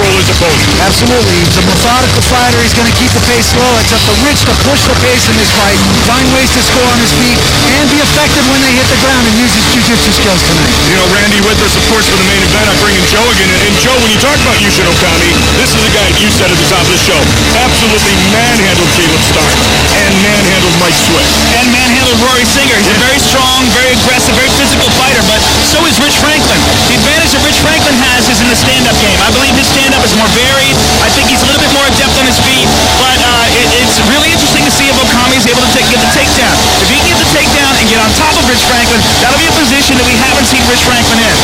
control his opponent. Absolutely. He's a methodical fighter. He's going to keep the pace slow. It's up to Rich to push the pace in this fight, find ways to score on his feet, and be effective when they hit the ground and use his jiu-jitsu skills tonight. You know, Randy with us, of course, for the main event. I bring in Joe again. And Joe, when you talk about YUSHIN OKAMI, this is a guy you said at the top of the show, absolutely manhandled Caleb Stark and manhandled Mike Swift. And manhandled Rory Singer. He's a very strong, very aggressive, very physical fighter, but so is Rich Franklin. The advantage that Rich Franklin has is in the stand-up game. I believe his stand-up is more varied. I think he's a little bit more adept on his feet, but it's really interesting to see if OKAMI is able to get the takedown. If he can get the takedown and get on top of Rich Franklin, that'll be a position that we haven't seen Rich Franklin in.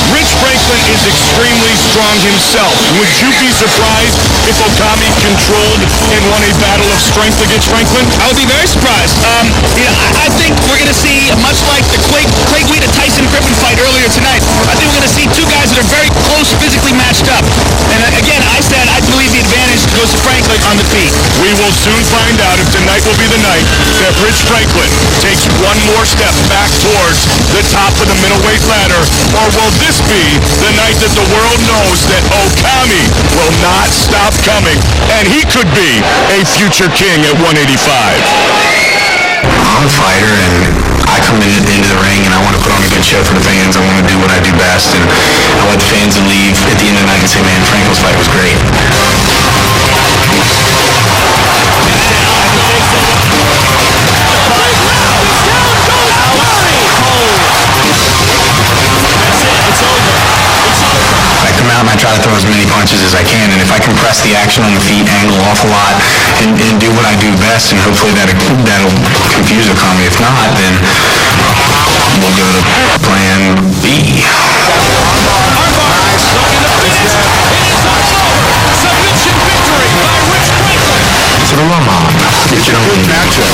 Rich Franklin is extremely strong himself. Would you be surprised if OKAMI controlled and won a battle of strength against Franklin? I would be very surprised. I think we're going to see, much like the Clay Guida Tyson Griffin fight earlier tonight, I think we're going to see two guys that are very close physically matched up. And again, I said I believe the advantage goes to Franklin on the feet. We will soon find out if tonight will be the night that Rich Franklin takes one more step back towards the top of the middleweight ladder, or will this be the night that the world knows that OKAMI will not stop coming, and he could be a future king at 185. I'm a fighter, and I come in at the end of the ring, and I want to put on a good show for the fans. I want to do what I do best, and I want the fans to leave at the end of the night and say, man, Franklin's fight was great. I come out and I try to throw as many punches as I can, and if I can press the action on the feet, angle off a lot, and do what I do best, and hopefully that'll confuse OKAMI. If not, then we'll go to plan B. Submission victory by Rich Franklin. So the long arm. It's a good matchup.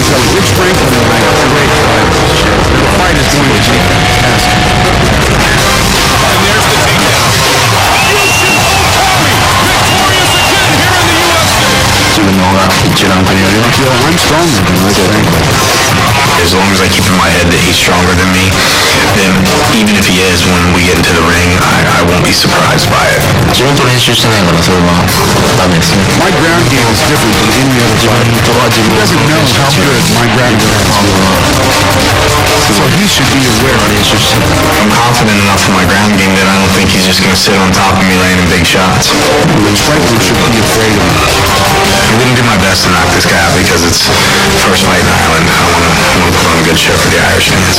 So Rich Franklin and I are great fighters. The fight is going to be fantastic. And there's the takedown. YUSHIN OKAMI, victorious again here in the UFC. I'm stronger than Rich Franklin. As long as I keep in my head that he's stronger than me, then even if he is, when we get into the ring, I won't be surprised by it. My ground game is different than any other fighter. He doesn't know how good my ground game is. So he should be aware. I'm confident enough in my ground game that I don't think he's just going to sit on top of me landing big shots. Rich Franklin should be afraid of him. I'm going to do my best to knock this guy out because it's first fight in Ireland. I want to put on a good show for the Irish fans.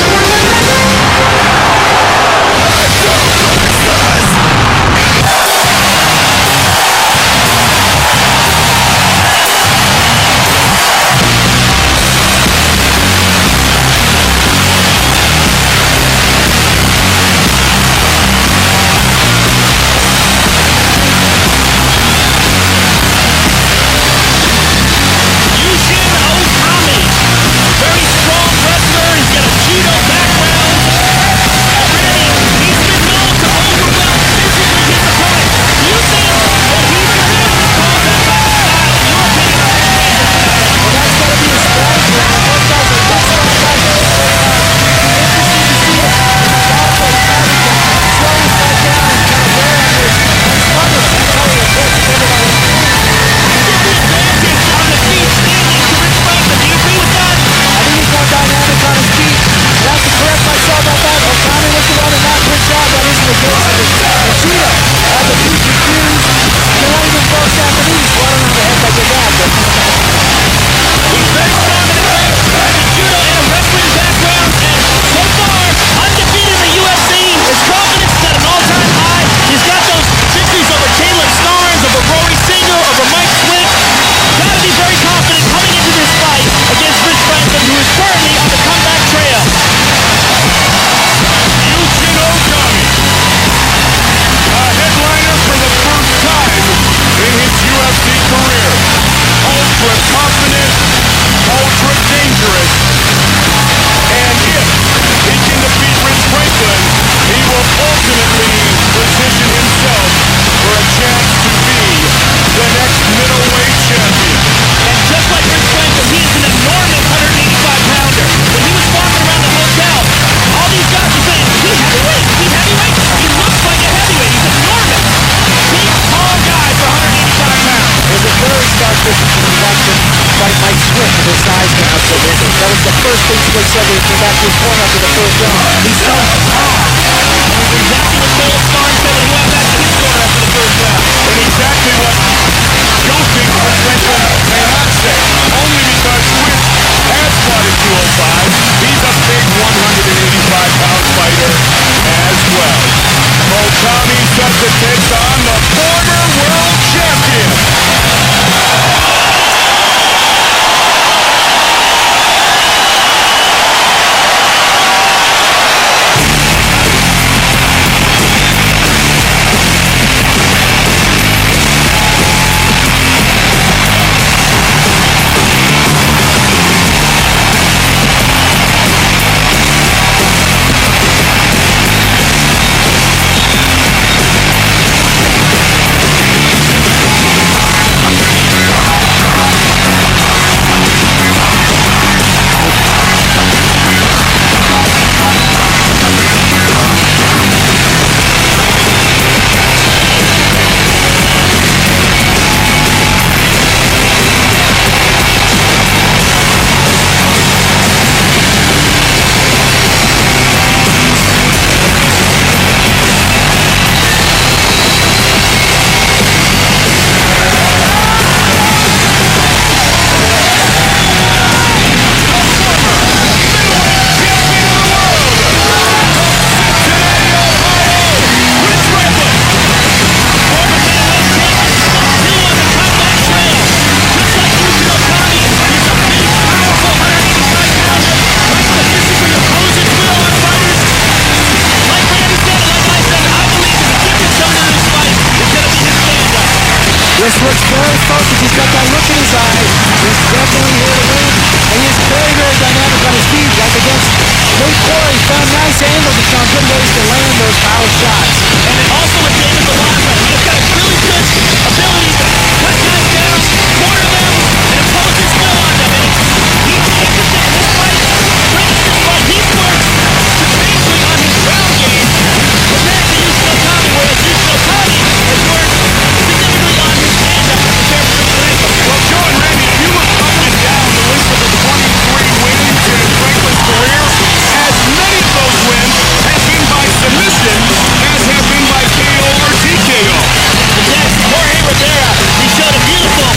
YUSHIN OKAMI, very strong wrestler. He's got a judo background. basically said that he came back to his corner after the first round. He's so Exactly what Cole Starr said when he went back to his corner after the first round. And exactly what you think Chris Franklin may not say. Only because Chris has fought at 205. He's a big 185-pound fighter as well. OKAMI set to take on the former world champion. This looks very focused. He's got that look in his eye. He's definitely here to win. And he is very, very dynamic on his feet. Like against Nate Corey, he found nice angles and found good ways to land those power shots. And then also with David Belonza, he's got a really good ability to cut guys down, corner them, and impose his will on them. And he's interested in this fight. He's worked substantially on his ground game compared to Yushin Okami, whereas Yushin Okami has worked significantly on his stand-up compared to Rich Franklin. Well, Joe and Randy, if you look up and down the list of the 23 wins in Franklin's career, as many of those wins have been by submission as have been by KO or TKO. Yes, Jorge Rivera, he showed a beautiful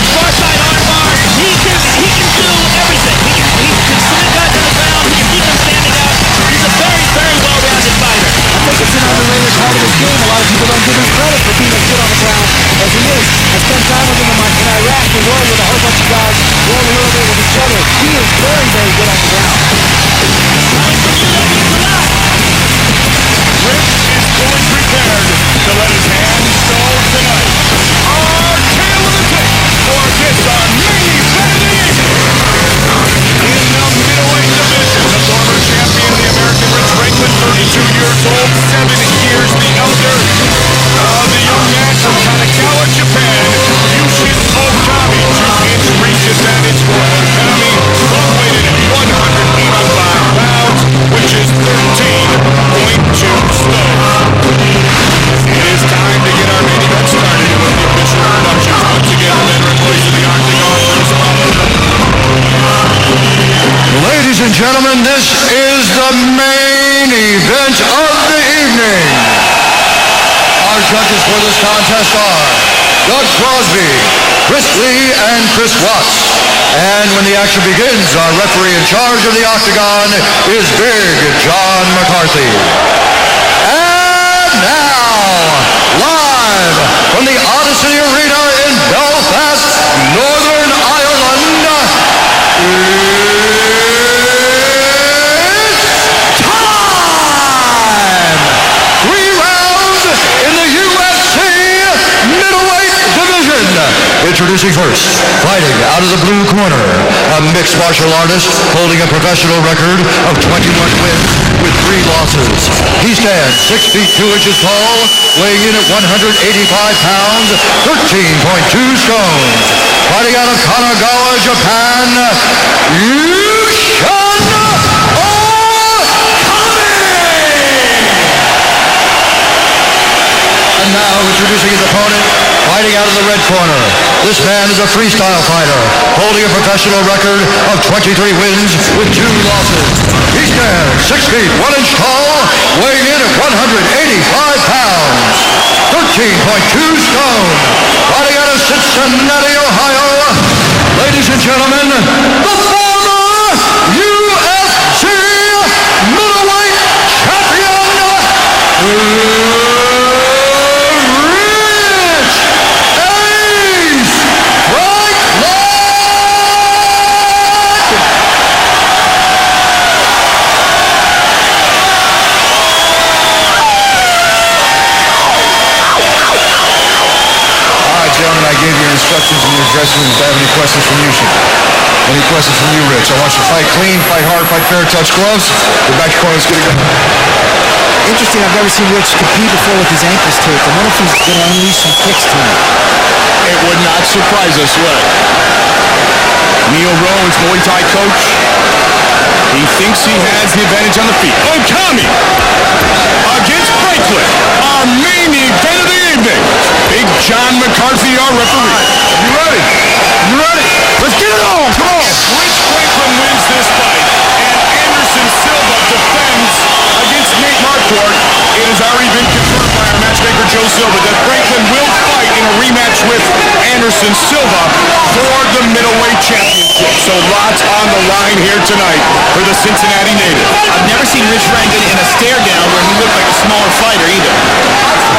far side armbar. He can do everything. He can swing guys on the ground. He can keep them standing up. He's a very, very well-rounded fighter. I think it's an underrated part of his game. A lot of people don't give him credit for being as good on the ground as he is. I spent time with him in Iraq. We rolled with a whole bunch of guys, rolled a little bit with each other. He is very, very good on the ground. Coming from UW Salah. Rich is fully prepared to let his hand show tonight. Our tail of the tape for this, our main event of the evening. In the middleweight division, the former champion, the American Rich Franklin, 32 years old, 7 years the elder of the young man from Kanagawa, Japan, Yushin Okami. 2-inch reach advantage for Okami, both weighted at 185 pounds, which is 13.2 stone. It is time to get our main event started with the official introductions. Once again, the veteran voice of the Octagon, Bruce Butler. Ladies and gentlemen, this is the main event of the evening. Our judges for this contest are Doug Crosby, Chris Lee, and Chris Watts. And when the action begins, our referee in charge of the Octagon is Big John McCarthy. And now, live from the Odyssey Arena in Belfast, Northern Ireland, it's time! 3 rounds in the UFC middleweight division. Introducing first, fighting out of the blue corner, a mixed martial artist holding a professional record of 21 wins with 3 losses. He stands 6 feet 2 inches tall, weighing in at 185 pounds, 13.2 stones. Fighting out of Kanagawa, Japan, YUSHIN OKAMI! And now introducing his opponent, Fighting out of the red corner, this man is a freestyle fighter, holding a professional record of 23 wins with 2 losses. He stands 6 feet 1 inch tall, weighing in at 185 pounds, 13.2 stone. Fighting out of Cincinnati, Ohio, ladies and gentlemen, the former UFC middleweight champion, I gave you instructions in your dressing room if I have any questions from YUSHIN. Any questions from you, Rich? I want you to fight clean, fight hard, fight fair, touch gloves. Get back to corner, let's get it going. Interesting, I've never seen Rich compete before with his ankles taped. I wonder if he's going to unleash some kicks tonight. It would not surprise us, would it? Neil Rowan's Muay Thai coach. He thinks he has the advantage on the feet. OKAMI against Franklin. Our main event of the evening. Big John McCarthy, our referee. You ready? You ready? Let's get it on! Come on! If Rich Franklin wins this fight and Anderson Silva defends against Nate Marquardt, it has already been confirmed by our matchmaker Joe Silva that Franklin will fight in a rematch with Anderson Silva for the middleweight championship. So lots on the line here tonight for the Cincinnati native. I've never seen Rich Franklin in a stare down where he looked like a smaller fighter either.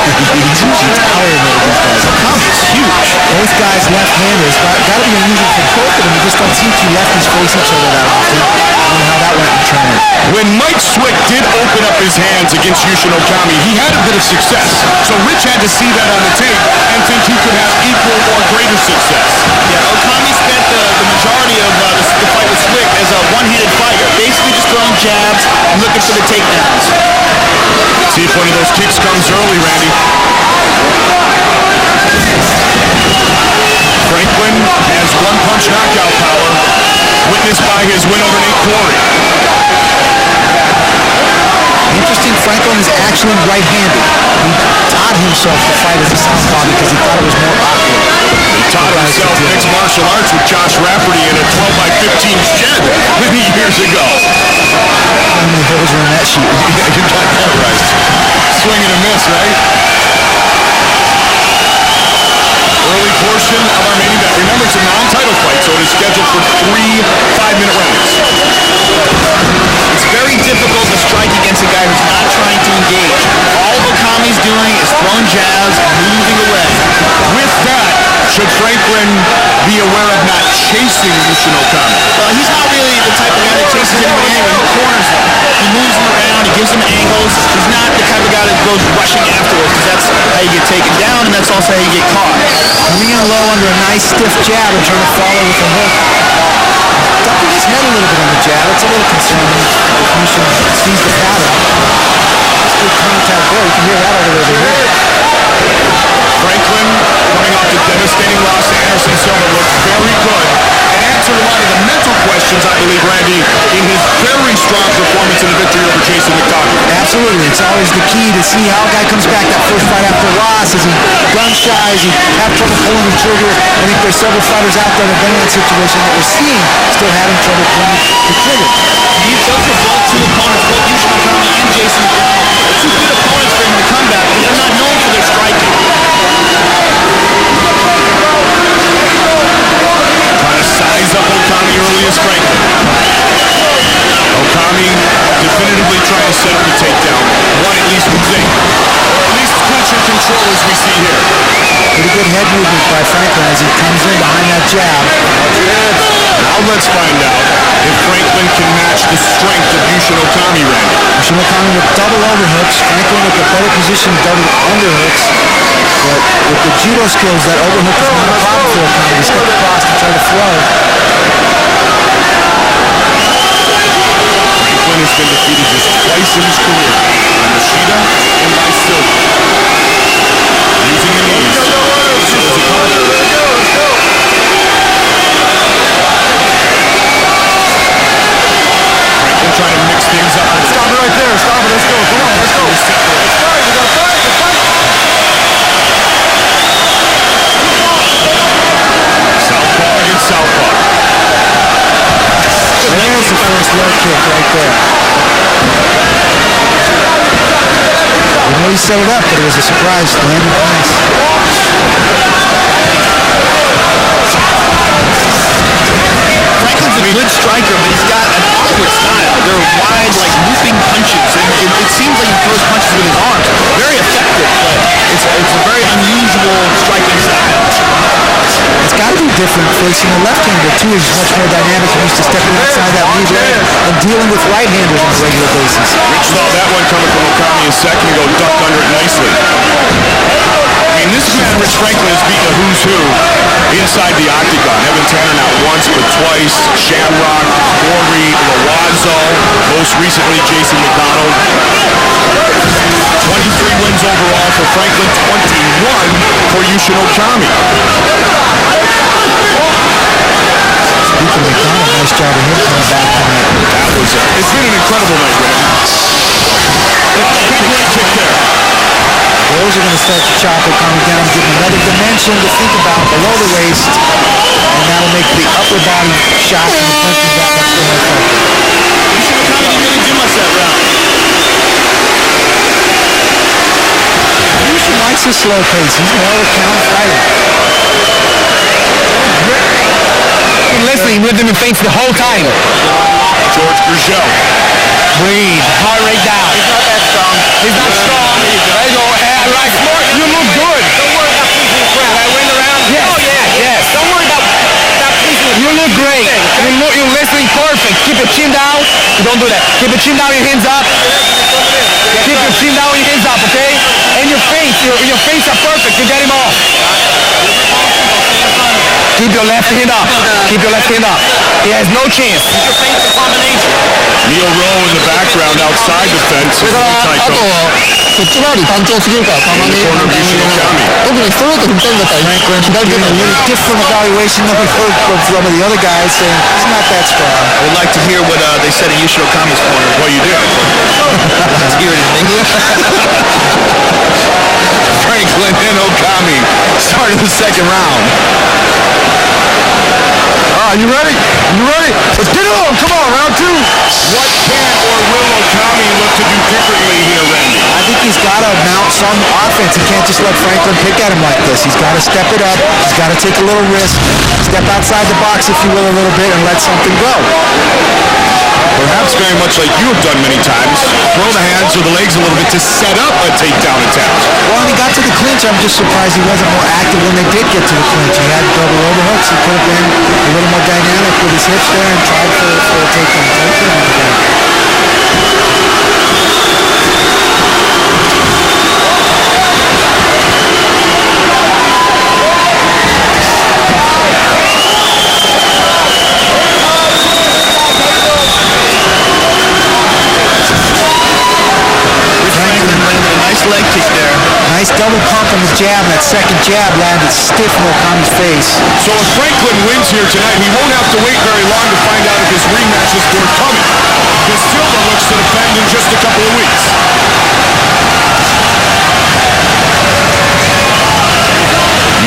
He's usually towering over these guys. He's huge. Both guys left-handers. Got to be unusual for both of them. You just don't see 2 lefties face each other that often. I don't know how that went in training. When Mike Swick did open up his hands against YUSHIN OKAMI, he had a bit of success. So Rich had to see that on the tape and think he could have equal or greater success. Yeah, OKAMI spent the majority of the fight with Swick as a one-handed fighter, basically just throwing jabs and looking for the takedowns. See if one of those kicks comes early, Randy. Franklin has one-punch knockout power, witnessed by his win over Nate Quarry. Interesting, Franklin is actually right-handed. He taught himself to fight as a southpaw because he thought it was more awkward. He taught himself mixed martial arts with Josh Rafferty in a 12x15 shed many years ago. How many holes are in that sheet? You got that right. Swing and a miss, right? Early portion of our main event. Remember, it's a non-title fight, so it is scheduled for 3 5-minute rounds. It's very difficult to strike against a guy who's not trying to engage. All OKAMI's doing is throwing jabs and moving away. With that, should Franklin be aware of not chasing YUSHIN OKAMI? Well, he's not really the type of guy that chases anybody anyway. He corners him. He moves him around. He gives him angles. He's not the type of guy that goes rushing afterwards because that's how you get taken down and that's also how you get caught. Coming in low under a nice stiff jab and trying to follow with a hook. Ducking his head a little bit on the jab. It's a little concerning if YUSHIN sees the pattern. That's good contact there. You can hear that all the way over here. Franklin, coming off the devastating loss to Anderson Silva, looked very good and answered a lot of the mental questions, I believe, Randy, in his very strong performance in the victory over Jason McDonald. Absolutely. It's always the key to see how a guy comes back that first fight after a loss. Is he gun shy? Is he have trouble pulling the trigger? I think there's several fighters out there that have been in that situation that we're seeing still having trouble pulling the trigger. Those are both 2 opponents, both YUSHIN OKAMI and Jason McDonald. They're 2 good opponents for him to come back, but they're not known for their striking. Trying to size up OKAMI early as Franklin. OKAMI definitively trying to set up the takedown. One at least would think. Or at least clincher control as we see here. Pretty good head movement by Franklin as he comes in behind that jab. Now let's find out if Franklin can match the strength of YUSHIN OKAMI, Randy. YUSHIN OKAMI with double overhooks. Franklin with the better position double underhooks. But with the judo skills, that overhook is not a problem for OKAMI. He stepped across to try to throw. Franklin has been defeated just twice in his career, by Machida and by Silva. Using the knees. Franklin trying to mix things up. Stop it right there. Stop it. Let's go. Come on. Let's go. Let's fight. We got to fight. Let's fight. set it up, but it was a surprise. Landed nice. Franklin's a good striker, but he's got an awkward style. They're wide, like looping punches, and it seems like he throws punches with his arms. Very effective, but it's a very unusual striking style. It's got to be different facing a left-hander too. He's much more dynamic. He's used to stepping outside that lead leg and dealing with right-handers on a regular basis. Rich saw that one coming from Okami a second ago, ducked under it nicely. I mean, this man, Rich Franklin, has beaten a who's who inside the octagon. Evan Tanner not once, but twice. Shamrock, Corey, Loazo, most recently Jason McDonald. 23 wins overall for Franklin, 21 for YUSHIN OKAMI. Speaking of McDonald, nice job of him coming back tonight. It's been an incredible night, Randy. Big leg kick there. Those are going to start to chop it, coming down, give him another dimension to think about below the waist, and that'll make the upper body shot and the punching back much more effective. YUSHIN OKAMI didn't really do much that round. YUSHIN likes a slow pace. He's more of a counter fighter. Listening with him in feints the whole time. George Gurgel. Breathe. Heart rate down. He's not that strong. He's not strong. There you go. Right. You look good. Don't worry about pleasing the crowd. I win the round. Yes. Oh, yeah. Yes. Don't worry about pleasing. You look great. You're listening perfect. Keep your chin down. Don't do that. Keep your chin down, your hands up. Keep your chin down, your hands up, okay? And your face. Your face are perfect. You get him off. Keep your left hand up. Keep your left hand up. He has no chance. Keep your face a combination. Neil Rowe in the background outside the fence. あとそっち回り単調すぎるからたまに特にストレート振ったんだったら左手 Getting a little different evaluation than we've heard from some of the other guys saying he's not that strong. I would like to hear what they said in YUSHIN OKAMI's corner. Well, you did. Let's hear it in English. Franklin and Okami starting the second round. You ready? You ready? Let's get it on. Come on, round two. What can or will Okami look to do differently here, Randy? I think he's got to mount some offense. He can't just let Franklin pick at him like this. He's got to step it up. He's got to take a little risk, step outside the box, if you will, a little bit, and let something go. Perhaps very much like you have done many times, throw the hands or the legs a little bit to set up a takedown attempt. Well, when he got to the clinch, I'm just surprised he wasn't more active when they did get to the clinch. He had double overhooks. He could have been a little more dynamic with his hips there and tried for a takedown. So he could have been better. Leg kick there. Nice double pump on the jab. That second jab landed stiff in Okami's face. So if Franklin wins here tonight, he won't have to wait very long to find out if his rematch is forthcoming. Because Silva looks to defend in just a couple of weeks.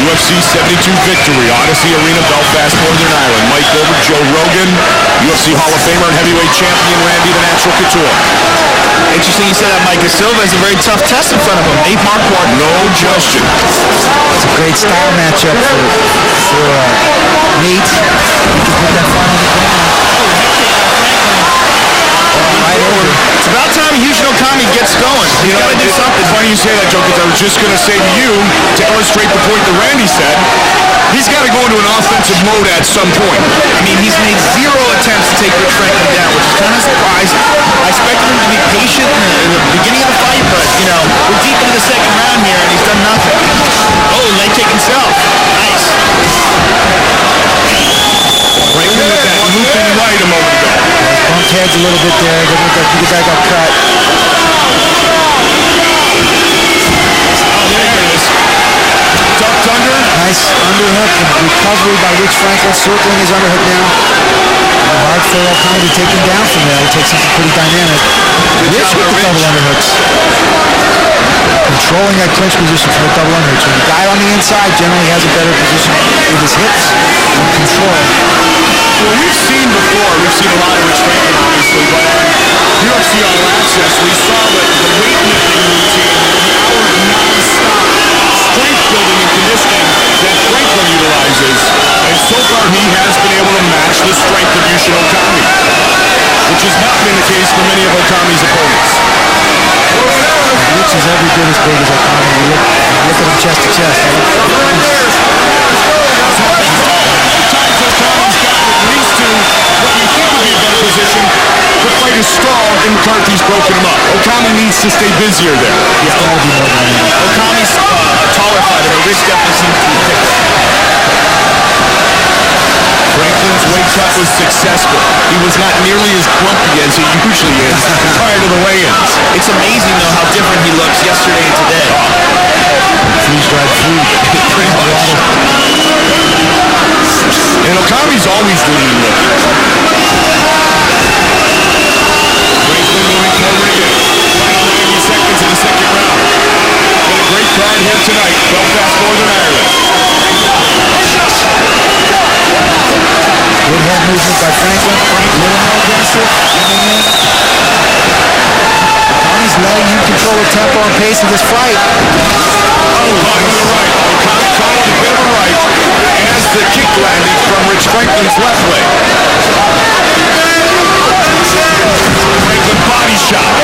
UFC 72 victory, Odyssey Arena, Belfast, Northern Ireland. Mike Gilbert, Joe Rogan, UFC Hall of Famer and heavyweight champion Randy the Natural Couture. Interesting you said that, Mike. Silva has a very tough test in front of him. Nate Marquardt, No question. It's a great style matchup for Nate. He can put that front on the ground. Right over. It's about time YUSHIN OKAMI gets going. He's got to do something. It's funny you say that, Joe, because I was just going to say to you, to illustrate the point that Randy said, he's got to go into an offensive mode at some point. I mean, he's made 0 attempts to take Rich Franklin down, which is kind of surprising. I expected him to be patient in the beginning of the fight, but, you know, we're deep into the second round here, and he's done nothing. Oh, leg kick himself. Nice. Franklin with that looping right a moment ago. Bumped heads a little bit there. Didn't look like the guy got cut. Oh, there it is. Ducked under. Nice underhook and recovery by Rich Franklin, circling his underhook now. Hard for Okami to take him down from there. It takes something pretty dynamic. Rich with the double underhooks. Controlling that clinch position for the double underhooks. When the guy on the inside generally has a better position with his hips and control. Well, we've seen a lot of Rich Franklin, obviously, but UFC All Access, we saw the weightlifting routine, the hour chest to chest. Position. The fight is stalled and McCarthy's broken him up. Okami needs to stay busier there. Okami's a taller fighter. Her wrist definitely seems to be thicker. Franklin's weight cut was successful. He was not nearly as grumpy as he usually is prior to the weigh-ins. It's amazing, though, how different he looks yesterday and today. Freeze-dried food. Pretty much. And Okami's always lean looking. Franklin moving forward again. Final 90 seconds in the second round. Got a great card here tonight. Belfast, Northern Ireland. Good head movement by Franklin. A little more aggressive. Okami's letting him control the tempo and pace of this fight. Oh, bottom to the right. Okami caught a bit of a right as the kick landed from Rich Franklin's left leg. Franklin body shot.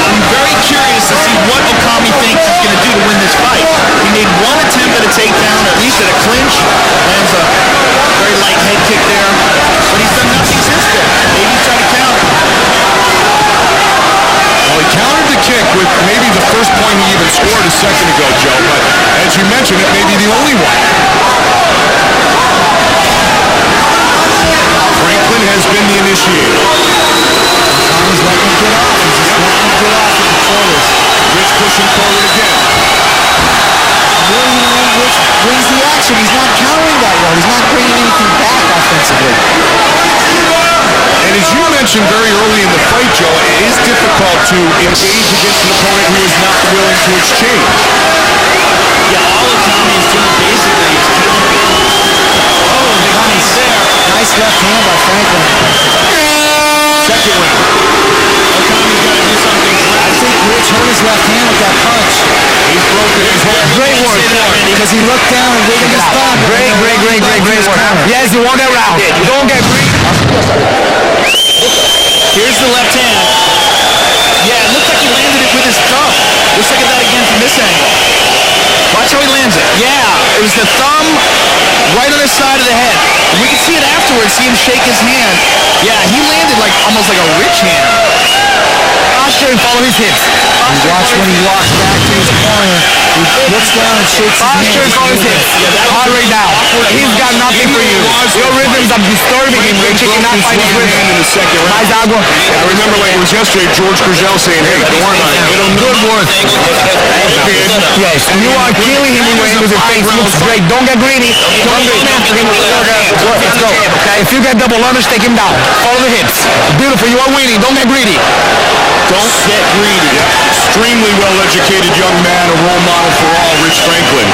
I'm very curious to see what Okami thinks he's going to do to win this fight. He made one attempt at a takedown, or at least at a clinch. Lands a very light head kick there. But he's done nothing since then. Maybe he's trying to counter. Well, he countered the kick with maybe the first point he even scored a second ago, Joe. But as you mentioned, it may be the only one. Franklin has been the initiator. Okami's letting him get off. He's just letting him get off and control this. Rich pushing forward again. Really, Rich brings the action. He's not countering that well. He's not bringing anything back offensively. And as you mentioned very early in the fight, Joe, it is difficult to engage against an opponent who is not willing to exchange. Yeah, all Okami is doing basically is countering. Oh, Okami's there. Nice left hand by Franklin. Second round. Okami's got to do something. I think Rich hurt his left hand with that punch. He's broken his hand. Great work. Because he looked down and wiggled his thumb. Great work. Yes, you want that round. Don't get greedy. Here's the left hand. Yeah, it looks like he landed it with his thumb. Let's look at that again from this angle. Watch how he lands it. Yeah, it was the thumb right on the side of the head. We can see it afterwards, see him shake his hand. Yeah, he landed like almost like a rich hand. Posture and follow his hips. You watch when he walks back to his corner. He looks down and shakes his Posture and follow his hand. hips. Hard right now. He's got nothing for you. Your rhythms are disturbing him, Rich. He cannot find his rhythm. In the second round. Mais água. I remember like it was yesterday, George Gurgel saying, hey, don't worry about it. Good work. Yes, you are killing him in with your face. Looks great. Don't get greedy. Don't get after him. Let's go. If you get double unders, take him down. Follow the hips. Beautiful. You are winning. Don't get greedy. Don't get greedy. Extremely well-educated young man, a role model for all, Rich Franklin.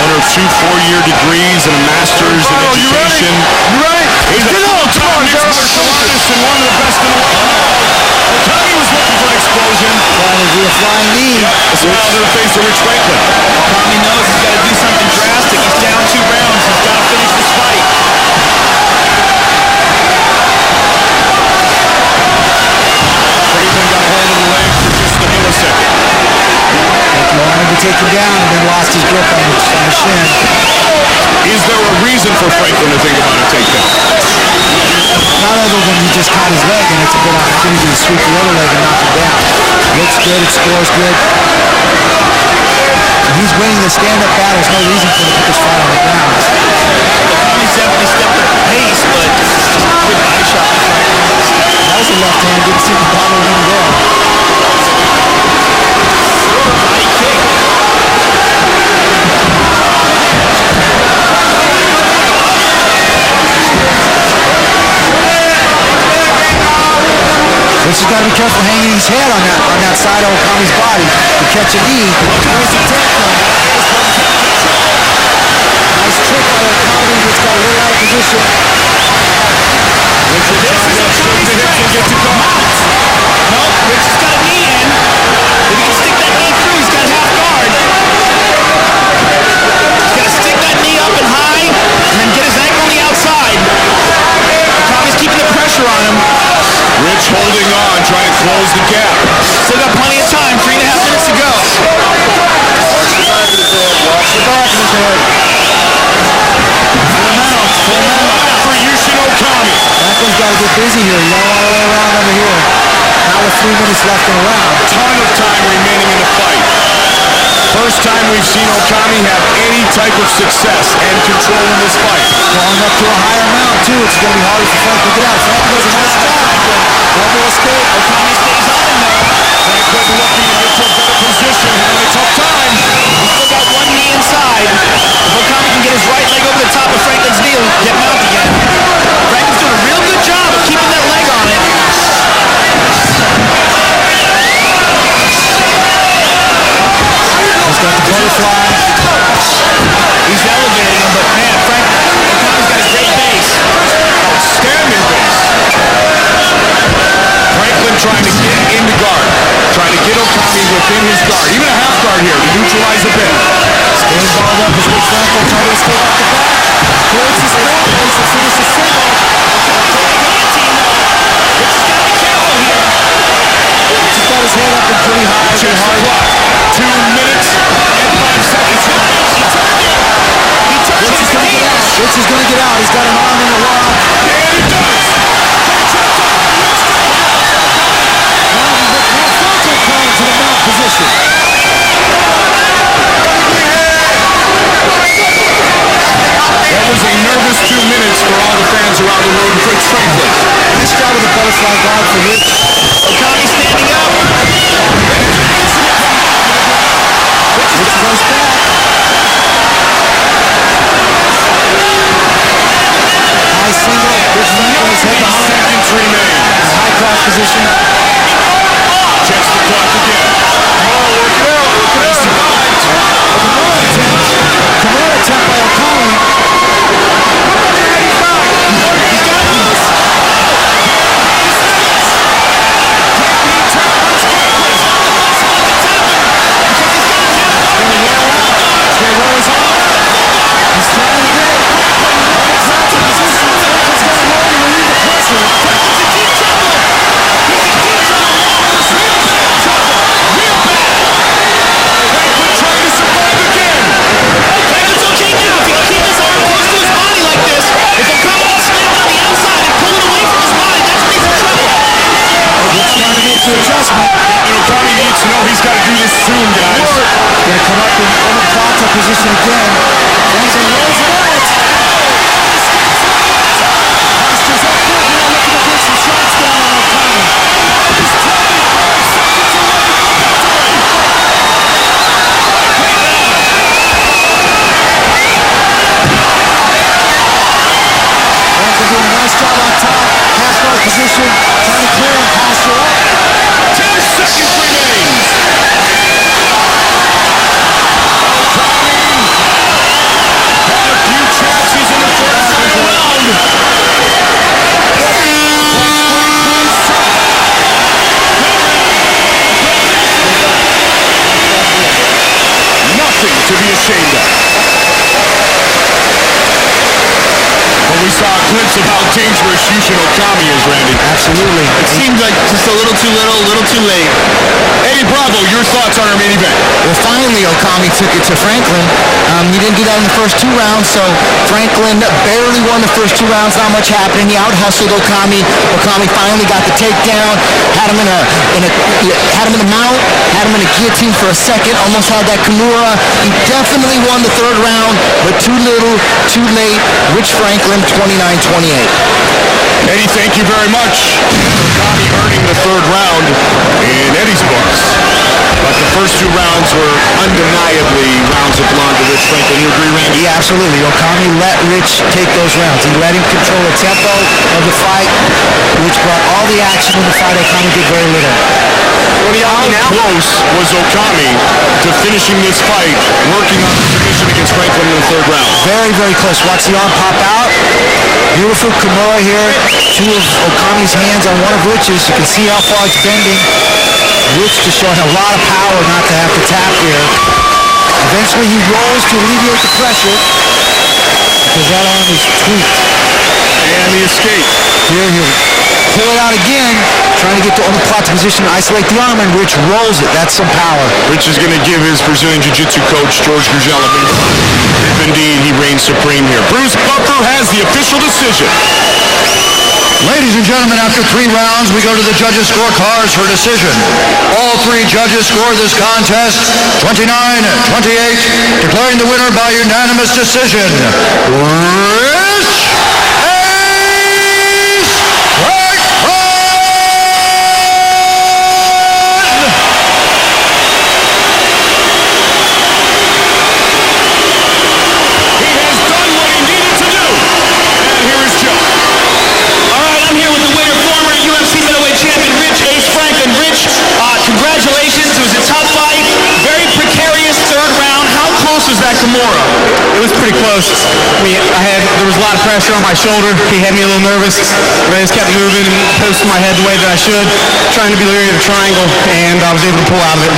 One or two 4-year degrees and a master's in education. You ready? He's a full-time mixed martial artist and one of the best in the world. Okami was looking for an explosion. Trying to do a flying knee. A smile to the face of Rich Franklin. Okami knows he's got to do something drastic. He's down 2 rounds. He's got to finish this fight. Franklin got a hold of the leg for just a millisecond. He wanted to take him down and then lost his grip on the shin. Is there a reason for Franklin to think about a takedown? Not other than he just caught his leg and it's a good opportunity to sweep the other leg and knock him down. Looks good, it scores good. And he's winning the stand-up battle. There's no reason for him to put this fight on the ground. Okami's definitely stepped up the pace, but good body shot. That was a left hand. Didn't seem to bother him there. Body kick. Rich has got to be careful hanging his head on that side of Okami's body to catch a knee. There's the takedown. Nice trick by Okami. He's got a little out of position. Rich is trying to stroke the hips and get to guard. No, Rich has got a knee in. If he can stick that knee through, he's got half guard. He's got to stick that knee up and high and then get his ankle on the outside. Okami's keeping the pressure on him. Rich holding on, trying to close the gap. Still got plenty of time, 3.5 minutes to go. seen Okami have any type of success and control in this fight. Going up to a higher mount, too. It's going to be harder for Frank to get out. Frank does a nice job. One more escape. Okami stays on him, though. Franklin looking to get to a better position, having a tough time. He's still got one knee inside. If Okami can get his right leg over the top of Franklin's knee, he'll get him out again. Franklin's doing a real good job of keeping that leg on it. He's got the butterfly. He's elevating him, but man, Okami's got a great base. Outstanding base. Franklin trying to get into guard. Trying to get Okami within his guard. Even a half guard here to neutralize a bit. Staying balled up is Rich Franklin trying to escape off the back. Clears his throat. Wants to finish the single. He's got his head up and pretty high. Checks the clock. 2 minutes and 5 seconds. Rich is going to get out. Rich is going to get out. He's got an arm in the lock. And he does. Franklin climbs to the mount position. That was a nervous 2 minutes for all the fans around the road for Franklin. Nice job with the butterfly guard for Rich. Okami standing up. Rich goes back. High single. Rich Franklin is head behind. Seconds remain. High cross position. Checks the clock again. Kimura attempt by Okami. Okami needs to know he's got to do this soon, guys. Gonna come up in omoplata position again. Franklin rolls it out. Postures up quick. Now looking to get some shots down on Okami. Franklin doing a nice job on top. Half guard position. Trying to clear and posture up. 10 seconds remains. Had a few chances in the first round. Nothing to be ashamed of. But we saw a glimpse of how dangerous Yushin Okami is, Randy. Absolutely. It seemed like just a little too little, a little too late. Eddie Bravo, your thoughts on our main event? Well, finally, Okami took it to Franklin. He didn't do that in the first 2 rounds, so Franklin barely won the first 2 rounds. Not much happening. He out-hustled Okami. Okami finally got the takedown. Had him in the mount. Had him in a guillotine for a second. Almost had that Kimura. He definitely won the 3rd round, but too little, too late. Rich Franklin, 29-28. Eddie, thank you very much. Okami earning the 3rd round in Eddie's books. But the first 2 rounds were undeniably rounds that belonged to Rich Franklin. You agree, Randy? Yeah, absolutely. Okami let Rich take those rounds. He let him control the tempo of the fight, which brought all the action in the fight. Okami did very little. How close was Okami to finishing this fight, working on the submission against Franklin in the 3rd round? Very, very close. Watch the arm pop out. Beautiful Kimura here. 2 of Okami's hands on one of Rich's. You can see how far it's bending. Rich just showing a lot of power not to have to tap here. Eventually he rolls to alleviate the pressure because that arm is tweaked. And the escape. Here he'll pull it out again, trying to get to omoplata position, isolate the arm, and Rich rolls it. That's some power. Rich is going to give his Brazilian Jiu-Jitsu coach, George Gurgel, a big fight. If indeed he reigns supreme here. Bruce Buffer has the official decision. Ladies and gentlemen, after 3 rounds, we go to the judges' scorecards for decision. All 3 judges score this contest 29-28, declaring the winner by unanimous decision, Rich Ace Franklin! He has done what he needed to do. And here is Joe. I'm here with the winner, former UFC middleweight champion, Rich Ace Franklin. Rich, congratulations. It was a tough fight, very precarious 3rd round. How close was that Kimura? It was pretty close. I mean, there was a lot of pressure on my shoulder. He had me a little nervous, but I just kept moving and posting my head the way that I should, trying to be leery of the triangle, and I was able to pull out of it.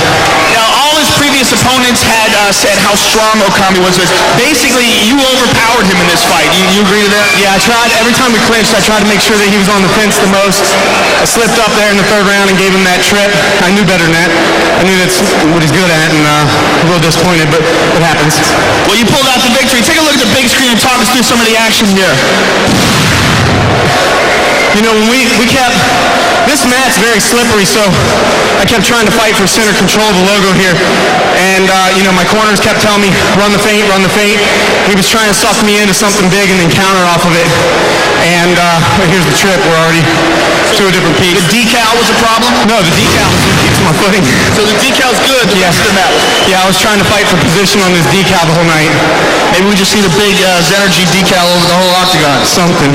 Now, all his previous opponents had said how strong Okami was. Basically, you overpowered him in this fight. You agree with that? Yeah, I tried. Every time we clinched, I tried to make sure that he was on the fence the most. I slipped up there in the 3rd round and gave him that trip. I knew better than that. I knew that's what he's good at, and a little disappointed, but it happens. Well, you pulled out the victory. Take a look at the big screen and talk us through some of the action here. You know, when we kept, this mat's very slippery, so I kept trying to fight for center control of the logo here. And, you know, my corners kept telling me, run the feint, run the feint. He was trying to suck me into something big and then counter off of it. And here's the trip. We're already to a different piece. The decal was a problem? No, the decal was what keeps my footing. So the decal's good. Yes. Yeah, I was trying to fight for position on this decal the whole night. Maybe we just see the big Zenergy decal over the whole octagon. Something.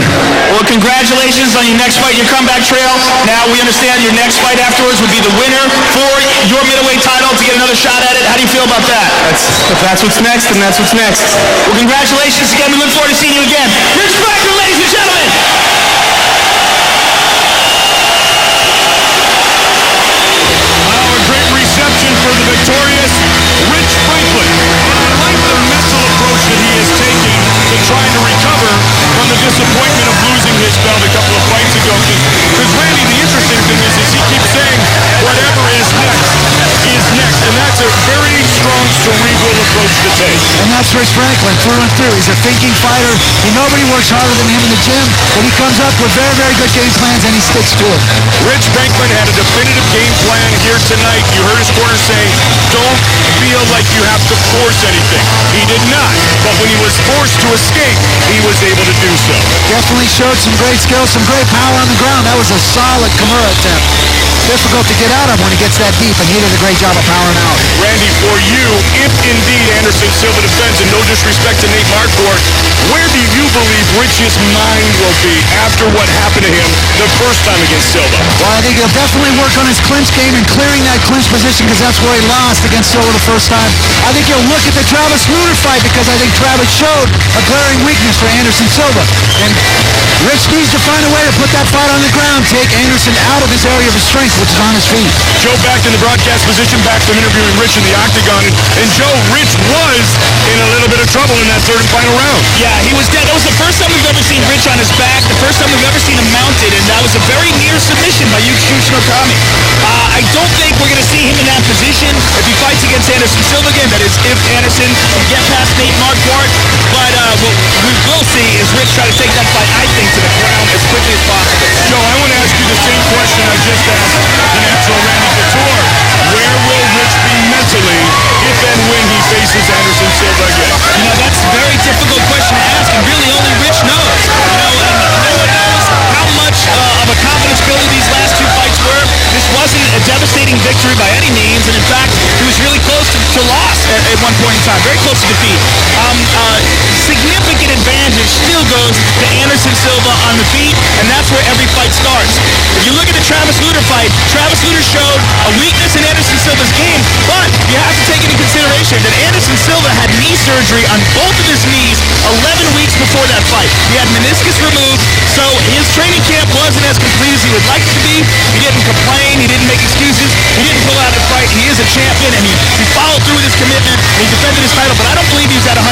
Well, congratulations on your next fight, your comeback trail. Now we understand your next fight afterwards would be the winner for your middleweight title to get another shot at it. How do you feel about that? If that's what's next, then that's what's next. Well, congratulations again. We look forward to seeing you again. Rich Franklin, ladies and gentlemen. Wow, a great reception for the victorious Rich Franklin. And I like the mental approach that he has taken to trying to recover from the disappointment of losing his belt a couple of fights ago. Because Randy, the interesting thing is he keeps saying whatever is next is next. And that's a very strong, cerebral approach to take. And that's Rich Franklin, through and through. He's a thinking fighter. Nobody works harder than him in the gym, but he comes up with very, very good game plans, and he sticks to it. Rich Franklin had a definitive game plan here tonight. You heard his corner say, don't feel like you have to force anything. He did not, but when he was forced to escape, he was able to do so. Definitely showed some great skills, some great power on the ground. That was a solid Kimura attempt. Difficult to get out of when he gets that deep, and he did a great job of powering out. Randy, for you, if indeed Anderson Silva defends, and no disrespect to Nate Marquardt, where do you believe Rich's mind will be after what happened to him the first time against Silva? Well, I think he'll definitely work on his clinch game and clearing that clinch position, because that's where he lost against Silva the first time. I think he'll look at the Travis Lunar fight, because I think Travis showed a glaring weakness for Anderson Silva. And Rich needs to find a way to put that fight on the ground, take Anderson out of his area of his strength, which is on his feet. Joe back in the broadcast position, back from interviewing Rich in the octagon. And Joe, Rich was in a little bit of trouble in that 3rd and final round. Yeah, he was dead. That was the first time we've ever seen Rich on his back, the first time we've ever seen him mounted, and that was a very near submission by YUSHIN OKAMI. I don't think we're going to see him in that position if he fights against Anderson Silva again. That is, if Anderson can get past Nate Marquardt. But what we will see is Rich try to take that fight, I think, to the ground as quickly as possible. Joe, I want to ask you the same question I just asked the natural Randy Couture. Where will Rich be mentally if and when he faces Anderson Silva again? You know, that's a very difficult question to ask, and really only Rich knows. You know, and no one knows how much of a confidence builder these last 2 fights were. This wasn't a devastating victory by any means, and in fact, he was really close to loss at one point in time, very close to defeat. Significant advantage still goes to Anderson Silva on the feet, and that's where every fight starts. If you look at the Travis Lunar fight, Travis Lunar showed a weakness in Anderson Silva's game, but you have to take into consideration that Anderson Silva had knee surgery on both of his knees 11 weeks before that fight. He had meniscus removed, so his training camp wasn't as complete as he would like it to be. He didn't complain, he didn't make excuses, he didn't pull out of the fight. He is a champion, and he followed through with his commitment, and he defended his title, but I don't believe he's at 100%.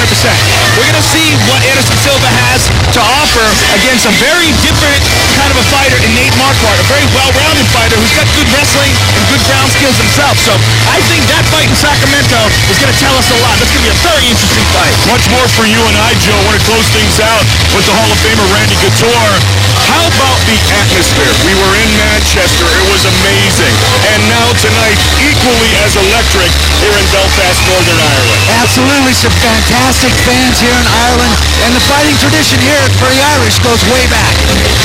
We're going to see what Anderson Silva has to offer against a very different kind of a fighter in Nate Marquardt, a very well-rounded fighter who's got good wrestling and good ground skills himself. So I think that fight fight in Sacramento is going to tell us a lot. That's going to be a very interesting fight. Much more for you and I, Joe. I want to close things out with the Hall of Famer Randy Couture. How about the atmosphere? We were in Manchester. It was amazing. And now tonight, equally as electric here in Belfast, Northern Ireland. Absolutely, some fantastic fans here in Ireland, and the fighting tradition here for the Irish goes way back.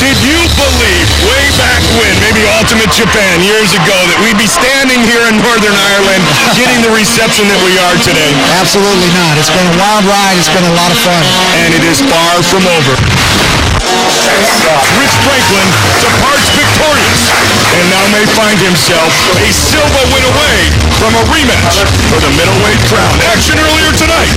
Did you believe way back when, maybe Ultimate Japan years ago, that we'd be standing here in Northern Ireland getting the reception that we are today? Absolutely not. It's been a wild ride. It's been a lot of fun. And it is far from over. Rich Franklin departs victorious and now may find himself a silver win away from a rematch for the middleweight crown. Action earlier tonight.